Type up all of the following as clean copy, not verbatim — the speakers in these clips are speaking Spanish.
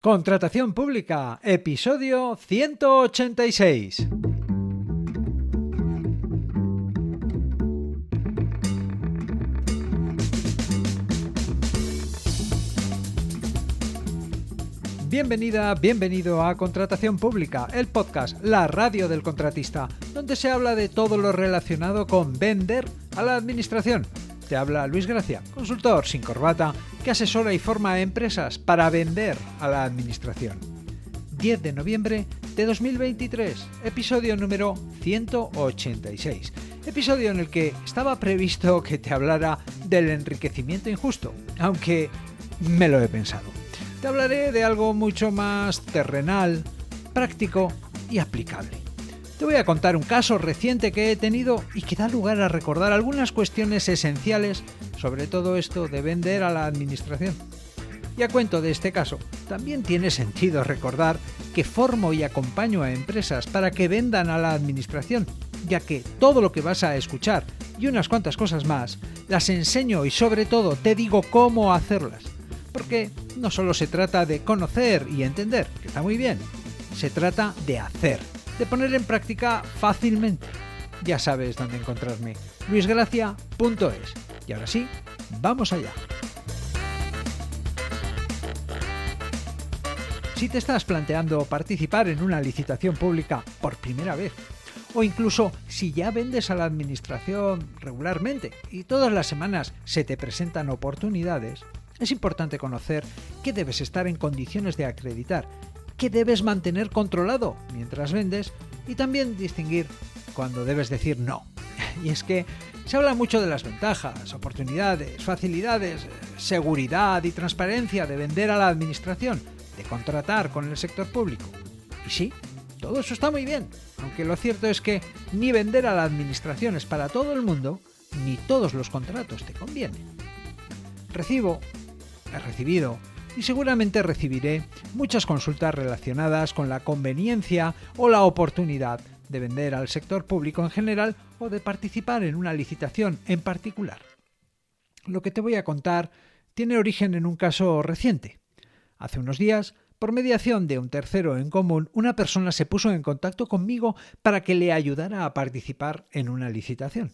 Contratación pública, episodio 186. Bienvenida, bienvenido a Contratación Pública, el podcast, la radio del contratista, donde se habla de todo lo relacionado con vender a la administración. Te habla Luis Gracia, consultor sin corbata, que asesora y forma a empresas para vender a la administración. 10 de noviembre de 2023, episodio número 186. Episodio en el que estaba previsto que te hablara del enriquecimiento injusto, aunque me lo he pensado. Te hablaré de algo mucho más terrenal, práctico y aplicable. Te voy a contar un caso reciente que he tenido y que da lugar a recordar algunas cuestiones esenciales sobre todo esto de vender a la administración. Y a cuento de este caso, también tiene sentido recordar que formo y acompaño a empresas para que vendan a la administración, ya que todo lo que vas a escuchar y unas cuantas cosas más, las enseño y sobre todo te digo cómo hacerlas. Porque no solo se trata de conocer y entender, que está muy bien, se trata de hacer, de poner en práctica fácilmente. Ya sabes dónde encontrarme, luisgracia.es. Y ahora sí, vamos allá. Si te estás planteando participar en una licitación pública por primera vez, o incluso si ya vendes a la administración regularmente y todas las semanas se te presentan oportunidades, es importante conocer qué debes estar en condiciones de acreditar, qué debes mantener controlado mientras vendes y también distinguir cuando debes decir no. Y es que se habla mucho de las ventajas, oportunidades, facilidades, seguridad y transparencia de vender a la administración, de contratar con el sector público. Y sí, todo eso está muy bien, aunque lo cierto es que ni vender a la administración es para todo el mundo, ni todos los contratos te convienen. He recibido y seguramente recibiré muchas consultas relacionadas con la conveniencia o la oportunidad de vender al sector público en general o de participar en una licitación en particular. Lo que te voy a contar tiene origen en un caso reciente. Hace unos días, por mediación de un tercero en común, una persona se puso en contacto conmigo para que le ayudara a participar en una licitación.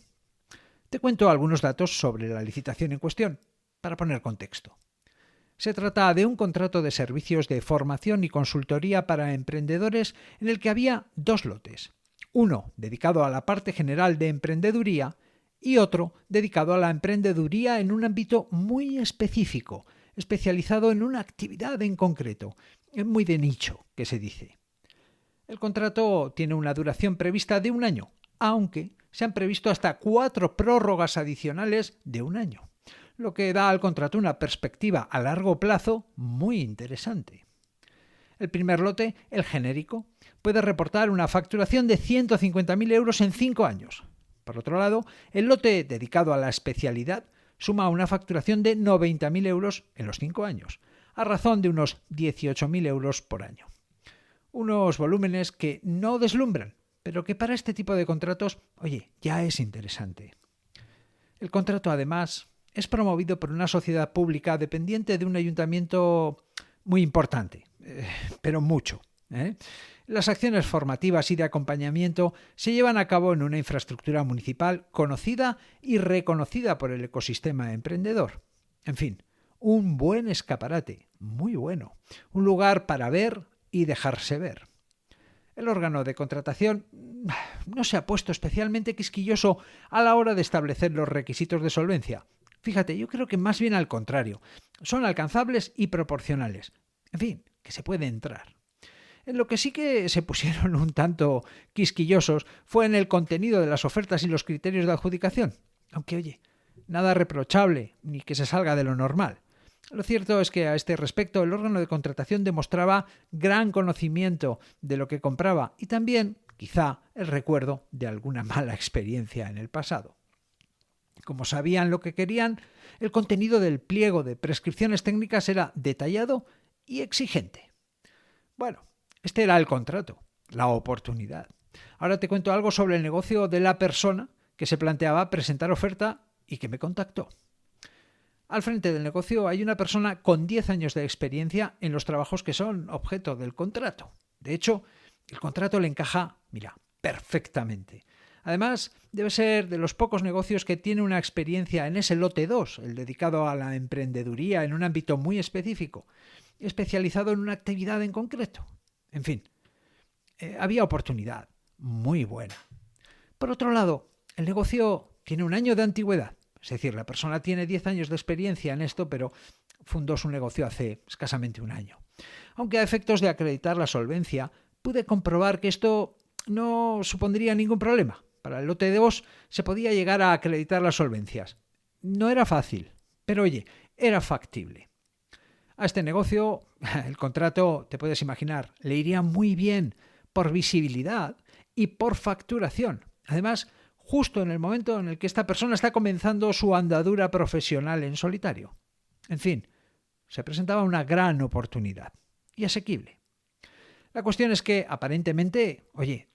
Te cuento algunos datos sobre la licitación en cuestión, para poner contexto. Se trata de un contrato de servicios de formación y consultoría para emprendedores en el que había dos lotes. Uno dedicado a la parte general de emprendeduría y otro dedicado a la emprendeduría en un ámbito muy específico, especializado en una actividad en concreto, muy de nicho, que se dice. El contrato tiene una duración prevista de 1 año, aunque se han previsto hasta 4 prórrogas adicionales de 1 año, lo que da al contrato una perspectiva a largo plazo muy interesante. El primer lote, el genérico, puede reportar una facturación de 150.000 euros en 5 años. Por otro lado, el lote dedicado a la especialidad suma una facturación de 90.000 euros en los 5 años, a razón de unos 18.000 euros por año. Unos volúmenes que no deslumbran, pero que para este tipo de contratos, ya es interesante. El contrato, además, es promovido por una sociedad pública dependiente de un ayuntamiento muy importante, pero mucho. Las acciones formativas y de acompañamiento se llevan a cabo en una infraestructura municipal conocida y reconocida por el ecosistema emprendedor. En fin, un buen escaparate, muy bueno, un lugar para ver y dejarse ver. El órgano de contratación no se ha puesto especialmente quisquilloso a la hora de establecer los requisitos de solvencia. Fíjate, yo creo que más bien al contrario. Son alcanzables y proporcionales. En fin, que se puede entrar. En lo que sí que se pusieron un tanto quisquillosos fue en el contenido de las ofertas y los criterios de adjudicación. Aunque, nada reprochable ni que se salga de lo normal. Lo cierto es que a este respecto el órgano de contratación demostraba gran conocimiento de lo que compraba y también, quizá, el recuerdo de alguna mala experiencia en el pasado. Como sabían lo que querían, el contenido del pliego de prescripciones técnicas era detallado y exigente. Bueno, este era el contrato, la oportunidad. Ahora te cuento algo sobre el negocio de la persona que se planteaba presentar oferta y que me contactó. Al frente del negocio hay una persona con 10 años de experiencia en los trabajos que son objeto del contrato. De hecho, el contrato le encaja, mira, perfectamente. Además, debe ser de los pocos negocios que tiene una experiencia en ese lote 2, el dedicado a la emprendeduría en un ámbito muy específico, especializado en una actividad en concreto. En fin, había oportunidad muy buena. Por otro lado, el negocio tiene un año de antigüedad. Es decir, la persona tiene 10 años de experiencia en esto, pero fundó su negocio hace escasamente un año. Aunque a efectos de acreditar la solvencia, pude comprobar que esto no supondría ningún problema. Para el lote 2 se podía llegar a acreditar las solvencias. No era fácil, pero oye, era factible. A este negocio, el contrato, te puedes imaginar, le iría muy bien por visibilidad y por facturación. Además, justo en el momento en el que esta persona está comenzando su andadura profesional en solitario. En fin, se presentaba una gran oportunidad y asequible. La cuestión es que, aparentemente,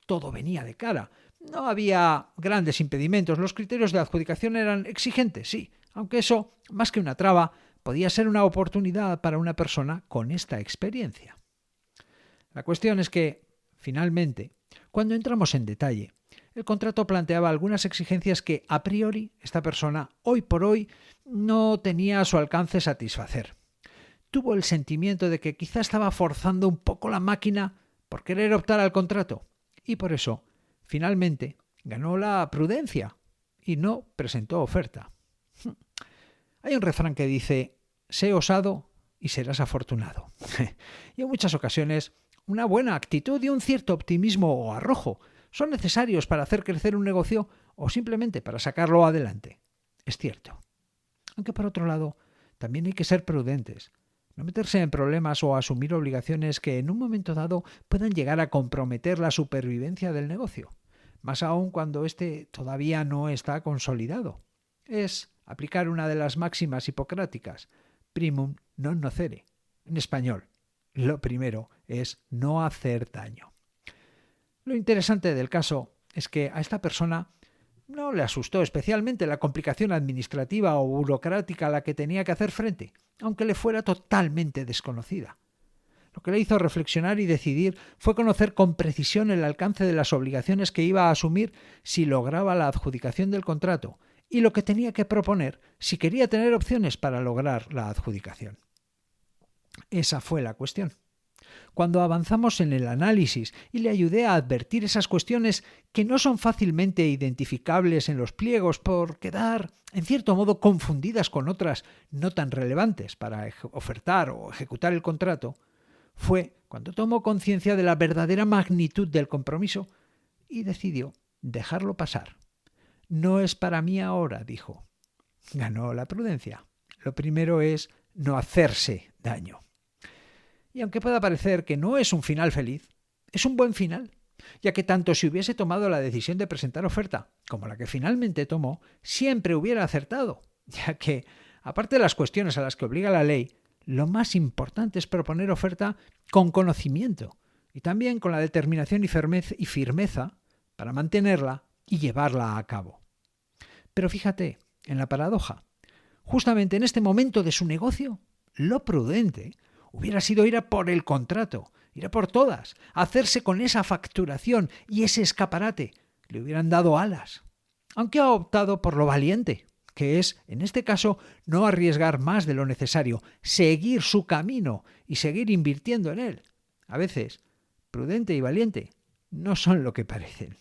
todo venía de cara. No había grandes impedimentos, los criterios de adjudicación eran exigentes, sí, aunque eso, más que una traba, podía ser una oportunidad para una persona con esta experiencia. La cuestión es que, finalmente, cuando entramos en detalle, el contrato planteaba algunas exigencias que, a priori, esta persona, hoy por hoy, no tenía a su alcance satisfacer. Tuvo el sentimiento de que quizá estaba forzando un poco la máquina por querer optar al contrato, y por eso, finalmente, ganó la prudencia y no presentó oferta. Hay un refrán que dice: sé osado y serás afortunado. Y en muchas ocasiones, una buena actitud y un cierto optimismo o arrojo son necesarios para hacer crecer un negocio o simplemente para sacarlo adelante. Es cierto. Aunque por otro lado, también hay que ser prudentes, no meterse en problemas o asumir obligaciones que en un momento dado puedan llegar a comprometer la supervivencia del negocio, más aún cuando éste todavía no está consolidado. Es aplicar una de las máximas hipocráticas: primum non nocere. En español, lo primero es no hacer daño. Lo interesante del caso es que a esta persona no le asustó especialmente la complicación administrativa o burocrática a la que tenía que hacer frente, aunque le fuera totalmente desconocida. Lo que le hizo reflexionar y decidir fue conocer con precisión el alcance de las obligaciones que iba a asumir si lograba la adjudicación del contrato y lo que tenía que proponer si quería tener opciones para lograr la adjudicación. Esa fue la cuestión. Cuando avanzamos en el análisis y le ayudé a advertir esas cuestiones que no son fácilmente identificables en los pliegos por quedar, en cierto modo, confundidas con otras no tan relevantes para ofertar o ejecutar el contrato, fue cuando tomó conciencia de la verdadera magnitud del compromiso y decidió dejarlo pasar. No es para mí ahora, dijo. Ganó la prudencia. Lo primero es no hacerse daño. Y aunque pueda parecer que no es un final feliz, es un buen final, ya que tanto si hubiese tomado la decisión de presentar oferta como la que finalmente tomó, siempre hubiera acertado, ya que, aparte de las cuestiones a las que obliga la ley, lo más importante es proponer oferta con conocimiento y también con la determinación y firmeza para mantenerla y llevarla a cabo. Pero fíjate en la paradoja. Justamente en este momento de su negocio, lo prudente hubiera sido ir a por el contrato, ir a por todas, hacerse con esa facturación y ese escaparate. Le hubieran dado alas. Aunque ha optado por lo valiente, que es, en este caso, no arriesgar más de lo necesario, seguir su camino y seguir invirtiendo en él. A veces, prudente y valiente no son lo que parecen.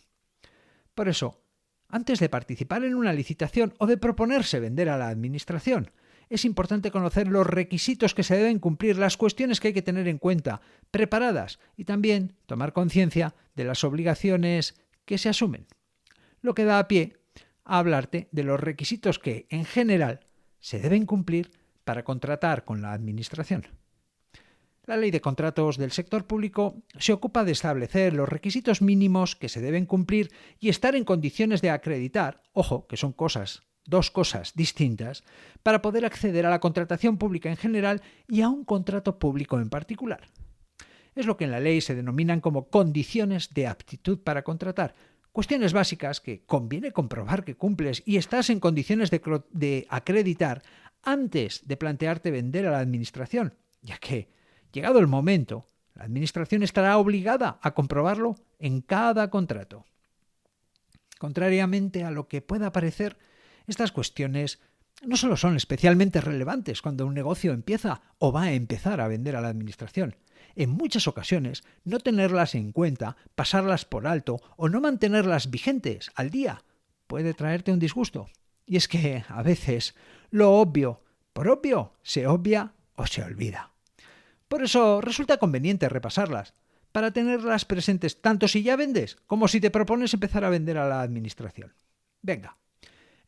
Por eso, antes de participar en una licitación o de proponerse vender a la administración, es importante conocer los requisitos que se deben cumplir, las cuestiones que hay que tener en cuenta, preparadas, y también tomar conciencia de las obligaciones que se asumen. Lo que da a pie a hablarte de los requisitos que, en general, se deben cumplir para contratar con la Administración. La Ley de Contratos del sector público se ocupa de establecer los requisitos mínimos que se deben cumplir y estar en condiciones de acreditar, ojo, que son dos cosas distintas, para poder acceder a la contratación pública en general y a un contrato público en particular. Es lo que en la ley se denominan como condiciones de aptitud para contratar, cuestiones básicas que conviene comprobar que cumples y estás en condiciones de acreditar antes de plantearte vender a la administración, ya que, llegado el momento, la administración estará obligada a comprobarlo en cada contrato. Contrariamente a lo que pueda parecer, estas cuestiones no solo son especialmente relevantes cuando un negocio empieza o va a empezar a vender a la administración. En muchas ocasiones, no tenerlas en cuenta, pasarlas por alto o no mantenerlas vigentes al día puede traerte un disgusto. Y es que, a veces, lo obvio, por obvio, se obvia o se olvida. Por eso resulta conveniente repasarlas, para tenerlas presentes tanto si ya vendes como si te propones empezar a vender a la administración. Venga,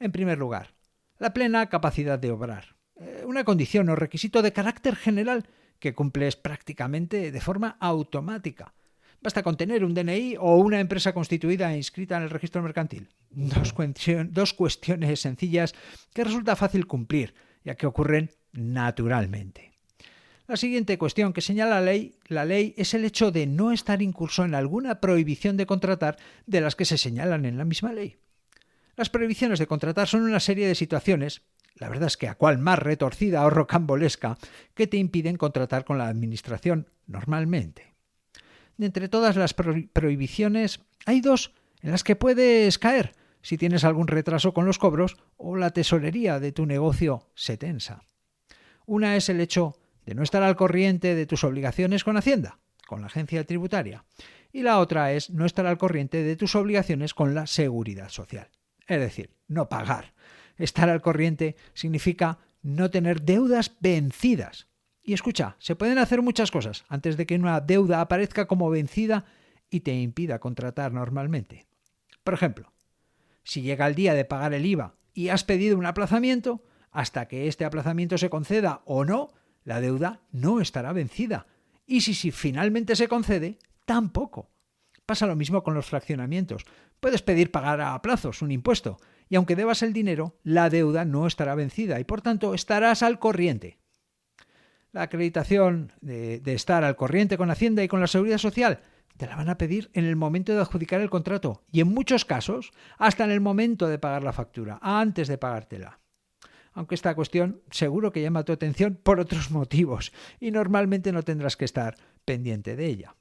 en primer lugar, la plena capacidad de obrar. Una condición o requisito de carácter general que cumples prácticamente de forma automática. Basta con tener un DNI o una empresa constituida e inscrita en el registro mercantil. Dos cuestiones sencillas que resulta fácil cumplir, ya que ocurren naturalmente. La siguiente cuestión que señala la ley es el hecho de no estar incurso en alguna prohibición de contratar de las que se señalan en la misma ley. Las prohibiciones de contratar son una serie de situaciones, la verdad es que a cual más retorcida o rocambolesca, que te impiden contratar con la administración normalmente. De entre todas las prohibiciones, hay dos en las que puedes caer si tienes algún retraso con los cobros o la tesorería de tu negocio se tensa. Una es el hecho de no estar al corriente de tus obligaciones con Hacienda, con la agencia tributaria, y la otra es no estar al corriente de tus obligaciones con la Seguridad Social. Es decir, no pagar. Estar al corriente significa no tener deudas vencidas. Y escucha, se pueden hacer muchas cosas antes de que una deuda aparezca como vencida y te impida contratar normalmente. Por ejemplo, si llega el día de pagar el IVA y has pedido un aplazamiento, hasta que este aplazamiento se conceda o no, la deuda no estará vencida. Y si finalmente se concede, tampoco. Pasa lo mismo con los fraccionamientos. Puedes pedir pagar a plazos un impuesto y aunque debas el dinero, la deuda no estará vencida y por tanto estarás al corriente. La acreditación de estar al corriente con Hacienda y con la Seguridad Social te la van a pedir en el momento de adjudicar el contrato y en muchos casos hasta en el momento de pagar la factura, antes de pagártela. Aunque esta cuestión seguro que llama tu atención por otros motivos y normalmente no tendrás que estar pendiente de ella.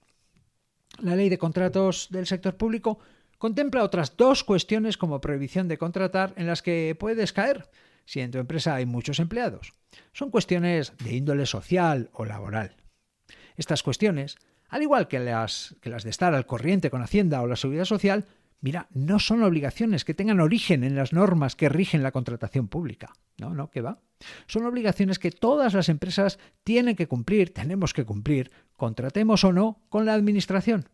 La Ley de Contratos del Sector Público contempla otras dos cuestiones como prohibición de contratar en las que puedes caer si en tu empresa hay muchos empleados. Son cuestiones de índole social o laboral. Estas cuestiones, al igual que las de estar al corriente con Hacienda o la Seguridad Social, no son obligaciones que tengan origen en las normas que rigen la contratación pública. No, ¿qué va? Son obligaciones que todas las empresas tienen que cumplir, tenemos que cumplir, contratemos o no con la administración.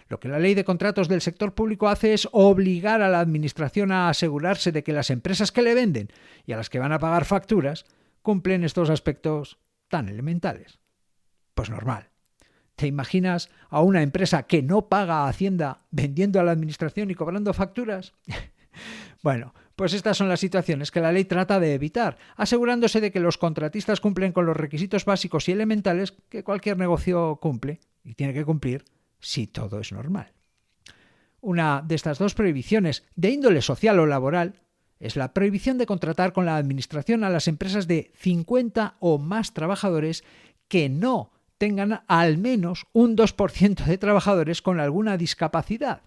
Lo que la Ley de Contratos del Sector Público hace es obligar a la administración a asegurarse de que las empresas que le venden y a las que van a pagar facturas cumplen estos aspectos tan elementales. Pues normal. ¿Te imaginas a una empresa que no paga a Hacienda vendiendo a la administración y cobrando facturas? Bueno, pues estas son las situaciones que la ley trata de evitar, asegurándose de que los contratistas cumplen con los requisitos básicos y elementales que cualquier negocio cumple y tiene que cumplir si todo es normal. Una de estas dos prohibiciones de índole social o laboral es la prohibición de contratar con la administración a las empresas de 50 o más trabajadores que no tengan al menos un 2% de trabajadores con alguna discapacidad.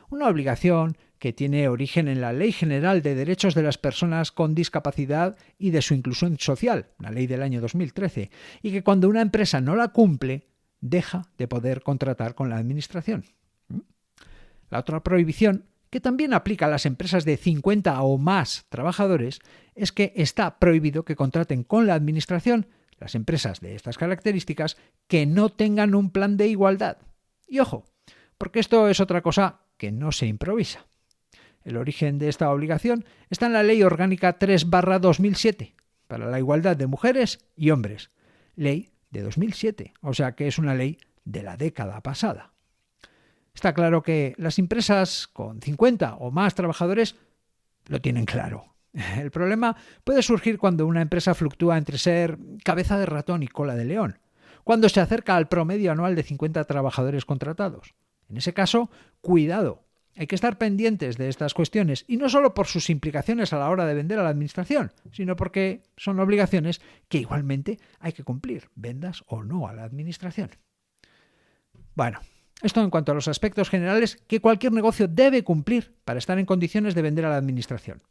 Una obligación que tiene origen en la Ley General de Derechos de las Personas con Discapacidad y de su Inclusión Social, la ley del año 2013, y que cuando una empresa no la cumple, deja de poder contratar con la administración. La otra prohibición, que también aplica a las empresas de 50 o más trabajadores, es que está prohibido que contraten con la administración las empresas de estas características que no tengan un plan de igualdad. Y ojo, porque esto es otra cosa que no se improvisa. El origen de esta obligación está en la Ley Orgánica 3/2007 para la igualdad de mujeres y hombres, ley de 2007, o sea que es una ley de la década pasada. Está claro que las empresas con 50 o más trabajadores lo tienen claro. El problema puede surgir cuando una empresa fluctúa entre ser cabeza de ratón y cola de león, cuando se acerca al promedio anual de 50 trabajadores contratados. En ese caso, cuidado, Hay que estar pendientes de estas cuestiones, y no solo por sus implicaciones a la hora de vender a la administración, sino porque son obligaciones que igualmente hay que cumplir, vendas o no a la administración. Bueno, esto en cuanto a los aspectos generales que cualquier negocio debe cumplir para estar en condiciones de vender a la administración.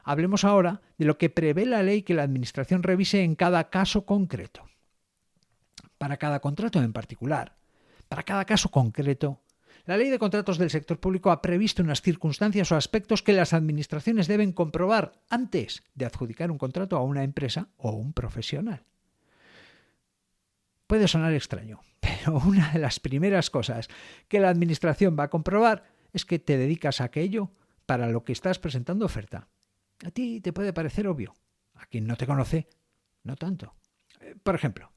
Hablemos ahora de lo que prevé la ley que la administración revise en cada caso concreto. Para cada contrato en particular, para cada caso concreto, la Ley de Contratos del Sector Público ha previsto unas circunstancias o aspectos que las administraciones deben comprobar antes de adjudicar un contrato a una empresa o un profesional. Puede sonar extraño, pero una de las primeras cosas que la administración va a comprobar es que te dedicas a aquello para lo que estás presentando oferta. A ti te puede parecer obvio, a quien no te conoce, no tanto. Por ejemplo,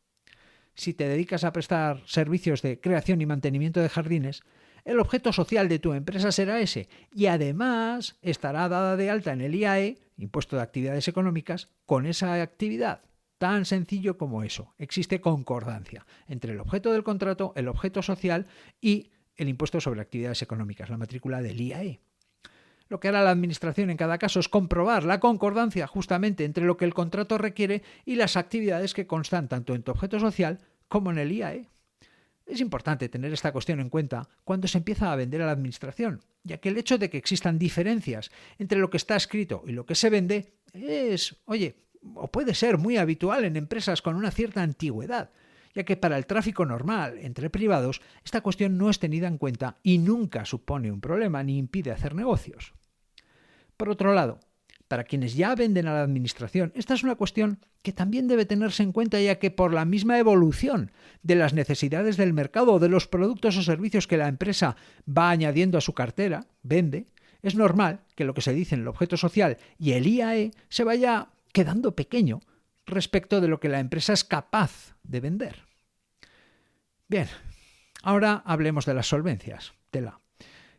si te dedicas a prestar servicios de creación y mantenimiento de jardines, el objeto social de tu empresa será ese, y además estará dada de alta en el IAE, Impuesto de Actividades Económicas, con esa actividad. Tan sencillo como eso. Existe concordancia entre el objeto del contrato, el objeto social y el Impuesto sobre Actividades Económicas, la matrícula del IAE. Lo que hará la administración en cada caso es comprobar la concordancia justamente entre lo que el contrato requiere y las actividades que constan tanto en tu objeto social como en el IAE. Es importante tener esta cuestión en cuenta cuando se empieza a vender a la administración, ya que el hecho de que existan diferencias entre lo que está escrito y lo que se vende es, o puede ser muy habitual en empresas con una cierta antigüedad, ya que para el tráfico normal entre privados esta cuestión no es tenida en cuenta y nunca supone un problema ni impide hacer negocios. Por otro lado, para quienes ya venden a la administración, esta es una cuestión que también debe tenerse en cuenta, ya que por la misma evolución de las necesidades del mercado o de los productos o servicios que la empresa va añadiendo a su cartera, vende, es normal que lo que se dice en el objeto social y el IAE se vaya quedando pequeño respecto de lo que la empresa es capaz de vender. Bien, ahora hablemos de las solvencias.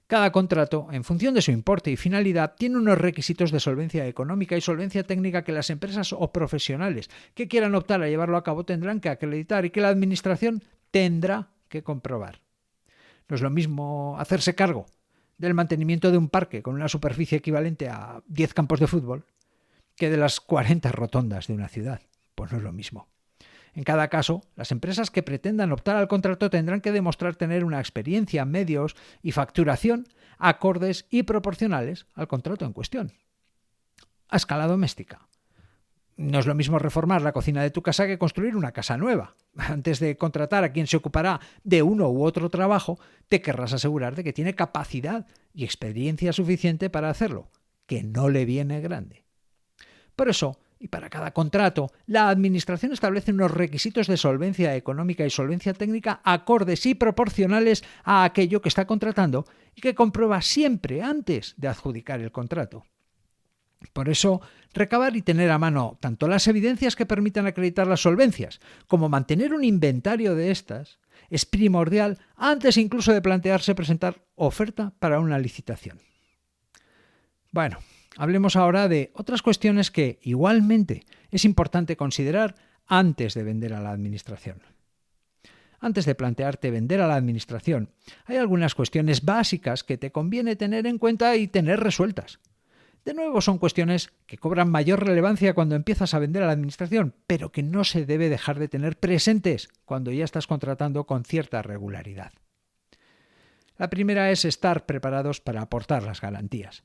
Cada contrato, en función de su importe y finalidad, tiene unos requisitos de solvencia económica y solvencia técnica que las empresas o profesionales que quieran optar a llevarlo a cabo tendrán que acreditar y que la administración tendrá que comprobar. No es lo mismo hacerse cargo del mantenimiento de un parque con una superficie equivalente a 10 campos de fútbol que de las 40 rotondas de una ciudad. Pues no es lo mismo. En cada caso, las empresas que pretendan optar al contrato tendrán que demostrar tener una experiencia, medios y facturación acordes y proporcionales al contrato en cuestión. A escala doméstica. No es lo mismo reformar la cocina de tu casa que construir una casa nueva. Antes de contratar a quien se ocupará de uno u otro trabajo, te querrás asegurar de que tiene capacidad y experiencia suficiente para hacerlo, que no le viene grande. Por eso, y para cada contrato, la Administración establece unos requisitos de solvencia económica y solvencia técnica acordes y proporcionales a aquello que está contratando y que comprueba siempre antes de adjudicar el contrato. Por eso, recabar y tener a mano tanto las evidencias que permitan acreditar las solvencias como mantener un inventario de estas es primordial antes incluso de plantearse presentar oferta para una licitación. Bueno, hablemos ahora de otras cuestiones que igualmente es importante considerar antes de vender a la administración. Antes de plantearte vender a la administración, hay algunas cuestiones básicas que te conviene tener en cuenta y tener resueltas. De nuevo, son cuestiones que cobran mayor relevancia cuando empiezas a vender a la administración, pero que no se debe dejar de tener presentes cuando ya estás contratando con cierta regularidad. La primera es estar preparados para aportar las garantías.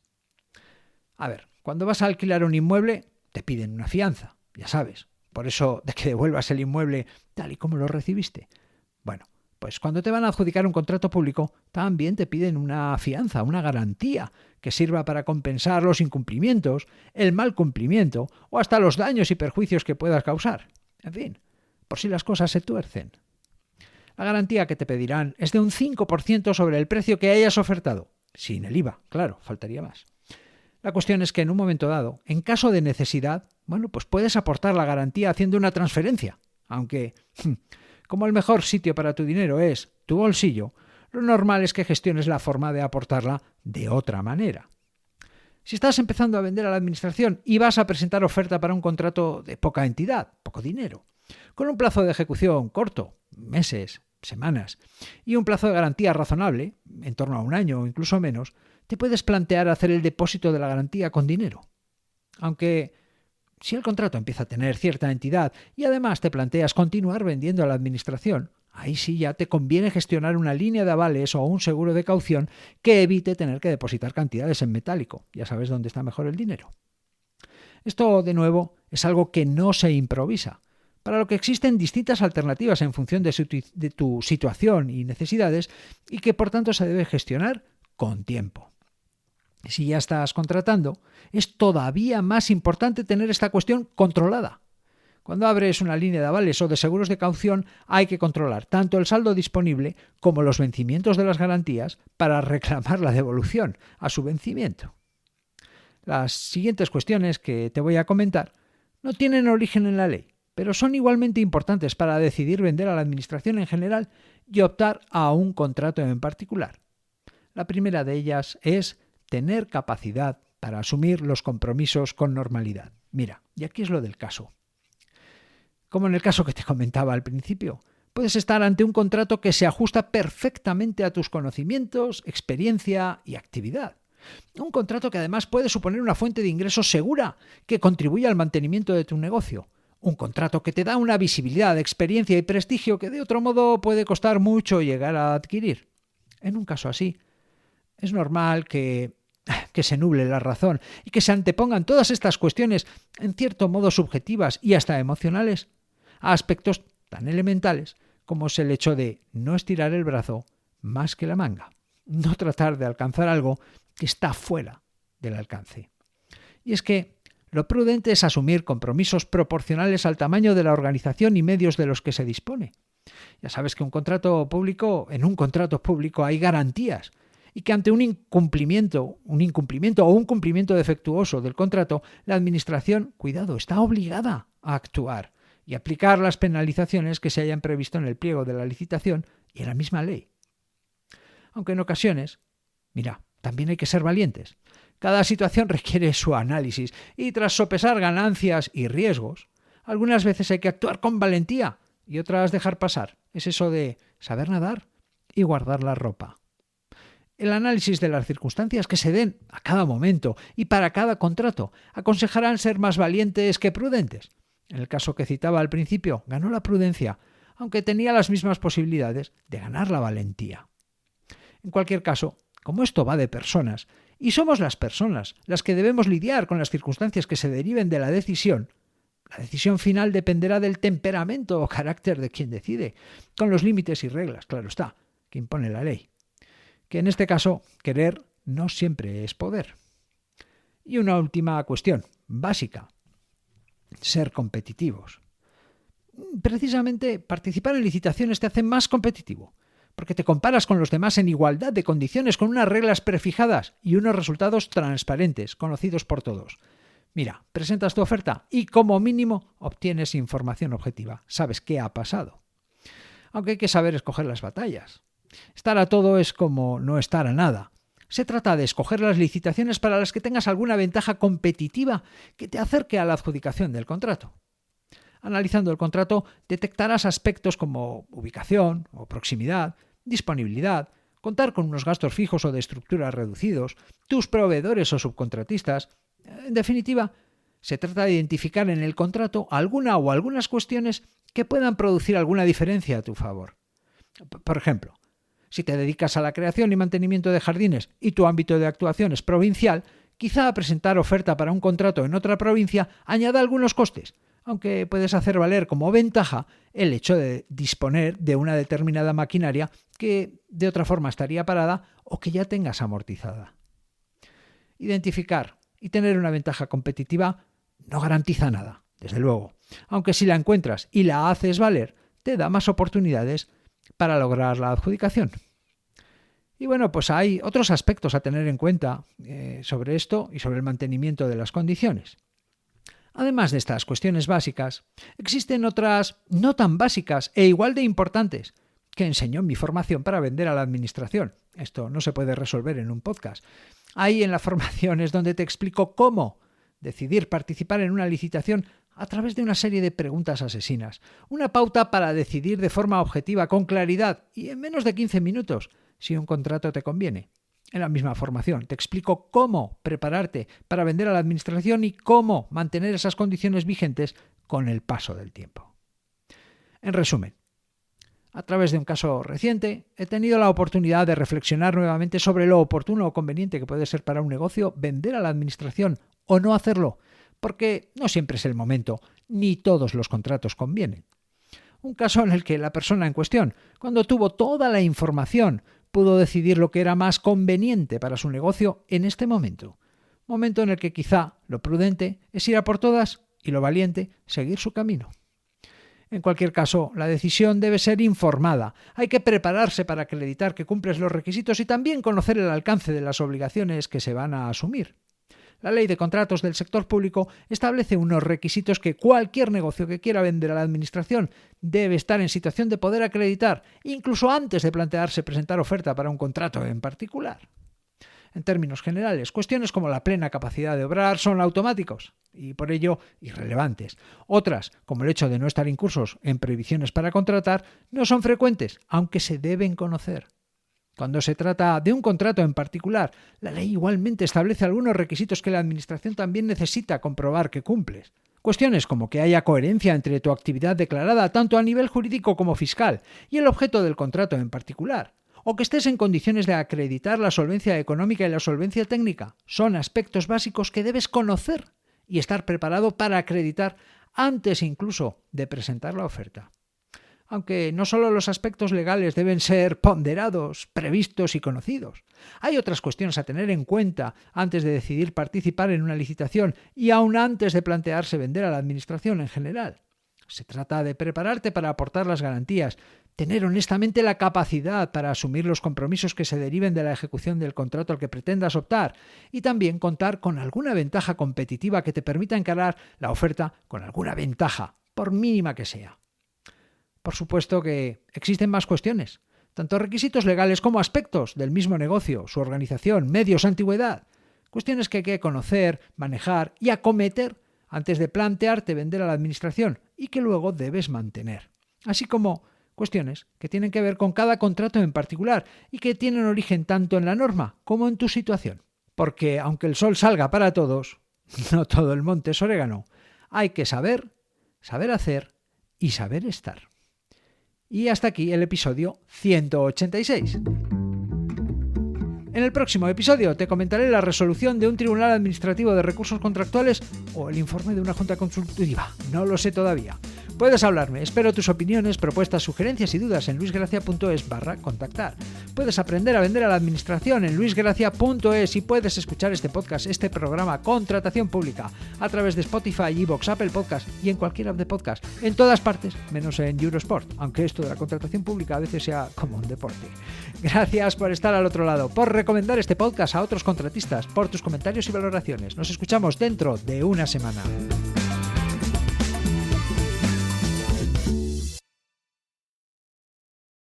A ver, cuando vas a alquilar un inmueble, te piden una fianza, ya sabes, por eso de que devuelvas el inmueble tal y como lo recibiste. Bueno, pues cuando te van a adjudicar un contrato público, también te piden una fianza, una garantía, que sirva para compensar los incumplimientos, el mal cumplimiento o hasta los daños y perjuicios que puedas causar. En fin, por si las cosas se tuercen. La garantía que te pedirán es de un 5% sobre el precio que hayas ofertado, sin el IVA, claro, faltaría más. La cuestión es que en un momento dado, en caso de necesidad, pues puedes aportar la garantía haciendo una transferencia, aunque como el mejor sitio para tu dinero es tu bolsillo, lo normal es que gestiones la forma de aportarla de otra manera. Si estás empezando a vender a la administración y vas a presentar oferta para un contrato de poca entidad, poco dinero, con un plazo de ejecución corto, meses, semanas, y un plazo de garantía razonable, en torno a un año o incluso menos, te puedes plantear hacer el depósito de la garantía con dinero. Aunque si el contrato empieza a tener cierta entidad y además te planteas continuar vendiendo a la administración, ahí sí ya te conviene gestionar una línea de avales o un seguro de caución que evite tener que depositar cantidades en metálico. Ya sabes dónde está mejor el dinero. Esto, de nuevo, es algo que no se improvisa, para lo que existen distintas alternativas en función de tu situación y necesidades y que por tanto se debe gestionar con tiempo. Si ya estás contratando, es todavía más importante tener esta cuestión controlada. Cuando abres una línea de avales o de seguros de caución, hay que controlar tanto el saldo disponible como los vencimientos de las garantías para reclamar la devolución a su vencimiento. Las siguientes cuestiones que te voy a comentar no tienen origen en la ley, pero son igualmente importantes para decidir vender a la administración en general y optar a un contrato en particular. La primera de ellas es tener capacidad para asumir los compromisos con normalidad. Mira, y aquí es lo del caso. Como en el caso que te comentaba al principio, puedes estar ante un contrato que se ajusta perfectamente a tus conocimientos, experiencia y actividad. Un contrato que además puede suponer una fuente de ingresos segura que contribuye al mantenimiento de tu negocio. Un contrato que te da una visibilidad, experiencia y prestigio que de otro modo puede costar mucho llegar a adquirir. En un caso así, es normal que se nuble la razón y que se antepongan todas estas cuestiones en cierto modo subjetivas y hasta emocionales a aspectos tan elementales como es el hecho de no estirar el brazo más que la manga, no tratar de alcanzar algo que está fuera del alcance. Y es que lo prudente es asumir compromisos proporcionales al tamaño de la organización y medios de los que se dispone. Ya sabes que en un contrato público hay garantías y que ante un incumplimiento o un cumplimiento defectuoso del contrato, la administración, está obligada a actuar y aplicar las penalizaciones que se hayan previsto en el pliego de la licitación y en la misma ley. Aunque en ocasiones, también hay que ser valientes. Cada situación requiere su análisis y tras sopesar ganancias y riesgos, algunas veces hay que actuar con valentía y otras dejar pasar. Es eso de saber nadar y guardar la ropa. El análisis de las circunstancias que se den a cada momento y para cada contrato aconsejarán ser más valientes que prudentes. En el caso que citaba al principio, ganó la prudencia, aunque tenía las mismas posibilidades de ganar la valentía. En cualquier caso, como esto va de personas, y somos las personas las que debemos lidiar con las circunstancias que se deriven de la decisión final dependerá del temperamento o carácter de quien decide, con los límites y reglas, claro está, que impone la ley. Que en este caso, querer no siempre es poder. Y una última cuestión, básica, ser competitivos. Precisamente participar en licitaciones te hace más competitivo, porque te comparas con los demás en igualdad de condiciones, con unas reglas prefijadas y unos resultados transparentes, conocidos por todos. Presentas tu oferta y como mínimo obtienes información objetiva. Sabes qué ha pasado. Aunque hay que saber escoger las batallas. Estar a todo es como no estar a nada. Se trata de escoger las licitaciones para las que tengas alguna ventaja competitiva que te acerque a la adjudicación del contrato. Analizando el contrato, detectarás aspectos como ubicación o proximidad, disponibilidad, contar con unos gastos fijos o de estructura reducidos, tus proveedores o subcontratistas. En definitiva, se trata de identificar en el contrato alguna o algunas cuestiones que puedan producir alguna diferencia a tu favor. Por ejemplo, si te dedicas a la creación y mantenimiento de jardines y tu ámbito de actuación es provincial, quizá presentar oferta para un contrato en otra provincia añada algunos costes, aunque puedes hacer valer como ventaja el hecho de disponer de una determinada maquinaria que de otra forma estaría parada o que ya tengas amortizada. Identificar y tener una ventaja competitiva no garantiza nada, desde luego, aunque si la encuentras y la haces valer, te da más oportunidades para lograr la adjudicación. Y pues hay otros aspectos a tener en cuenta sobre esto y sobre el mantenimiento de las condiciones. Además de estas cuestiones básicas, existen otras no tan básicas e igual de importantes que enseñó en mi formación para vender a la administración. Esto no se puede resolver en un podcast. Ahí en la formación es donde te explico cómo decidir participar en una licitación a través de una serie de preguntas asesinas. Una pauta para decidir de forma objetiva, con claridad y en menos de 15 minutos si un contrato te conviene. En la misma formación te explico cómo prepararte para vender a la administración y cómo mantener esas condiciones vigentes con el paso del tiempo. En resumen, a través de un caso reciente, he tenido la oportunidad de reflexionar nuevamente sobre lo oportuno o conveniente que puede ser para un negocio vender a la administración o no hacerlo, porque no siempre es el momento, ni todos los contratos convienen. Un caso en el que la persona en cuestión, cuando tuvo toda la información, pudo decidir lo que era más conveniente para su negocio en este momento. Momento en el que quizá lo prudente es ir a por todas y lo valiente seguir su camino. En cualquier caso, la decisión debe ser informada. Hay que prepararse para acreditar que cumples los requisitos y también conocer el alcance de las obligaciones que se van a asumir. La Ley de Contratos del Sector Público establece unos requisitos que cualquier negocio que quiera vender a la Administración debe estar en situación de poder acreditar, incluso antes de plantearse presentar oferta para un contrato en particular. En términos generales, cuestiones como la plena capacidad de obrar son automáticos y por ello irrelevantes. Otras, como el hecho de no estar incursos en prohibiciones para contratar, no son frecuentes, aunque se deben conocer. Cuando se trata de un contrato en particular, la ley igualmente establece algunos requisitos que la Administración también necesita comprobar que cumples. Cuestiones como que haya coherencia entre tu actividad declarada tanto a nivel jurídico como fiscal y el objeto del contrato en particular, o que estés en condiciones de acreditar la solvencia económica y la solvencia técnica, son aspectos básicos que debes conocer y estar preparado para acreditar antes incluso de presentar la oferta. Aunque no solo los aspectos legales deben ser ponderados, previstos y conocidos. Hay otras cuestiones a tener en cuenta antes de decidir participar en una licitación y aún antes de plantearse vender a la Administración en general. Se trata de prepararte para aportar las garantías, tener honestamente la capacidad para asumir los compromisos que se deriven de la ejecución del contrato al que pretendas optar y también contar con alguna ventaja competitiva que te permita encarar la oferta con alguna ventaja, por mínima que sea. Por supuesto que existen más cuestiones, tanto requisitos legales como aspectos del mismo negocio, su organización, medios, antigüedad. Cuestiones que hay que conocer, manejar y acometer antes de plantearte vender a la Administración y que luego debes mantener. Así como cuestiones que tienen que ver con cada contrato en particular y que tienen origen tanto en la norma como en tu situación. Porque aunque el sol salga para todos, no todo el monte es orégano. Hay que saber hacer y saber estar. Y hasta aquí el episodio 186. En el próximo episodio te comentaré la resolución de un tribunal administrativo de recursos contractuales o el informe de una junta consultiva. No lo sé todavía. Puedes hablarme, espero tus opiniones, propuestas, sugerencias y dudas en luisgracia.es/contactar. Puedes aprender a vender a la administración en luisgracia.es y puedes escuchar este podcast, este programa Contratación Pública, a través de Spotify, iVoox, Apple Podcast y en cualquier app de podcast, en todas partes, menos en Eurosport, aunque esto de la contratación pública a veces sea como un deporte. Gracias por estar al otro lado, por recomendar este podcast a otros contratistas, por tus comentarios y valoraciones. Nos escuchamos dentro de una semana.